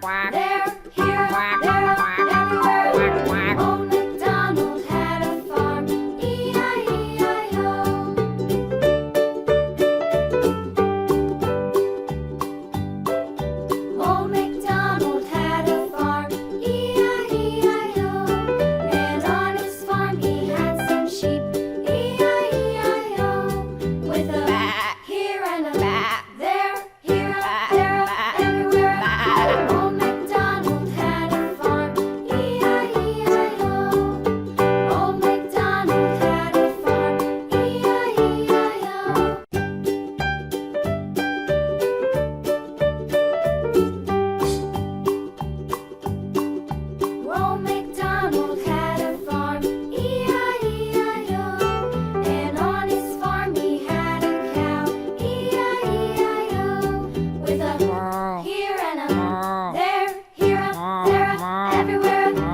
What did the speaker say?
there, here, there, everywhere. Old MacDonald had a farm, E-I-E-I-O. Old MacDonald had a farm, E-I-E-I-O. And on his farm he had some sheep, E-I-E-I-O. With a here and a there, here, there, everywhere. Old MacDonald had a farm, E-I-E-I-O. Old MacDonald had a farm, E-I-E-I-O. Old MacDonald had a farm, E-I-E-I-O. And on his farm he had a cow, E-I-E-I-O. With a here and a there, here, there, everywhere.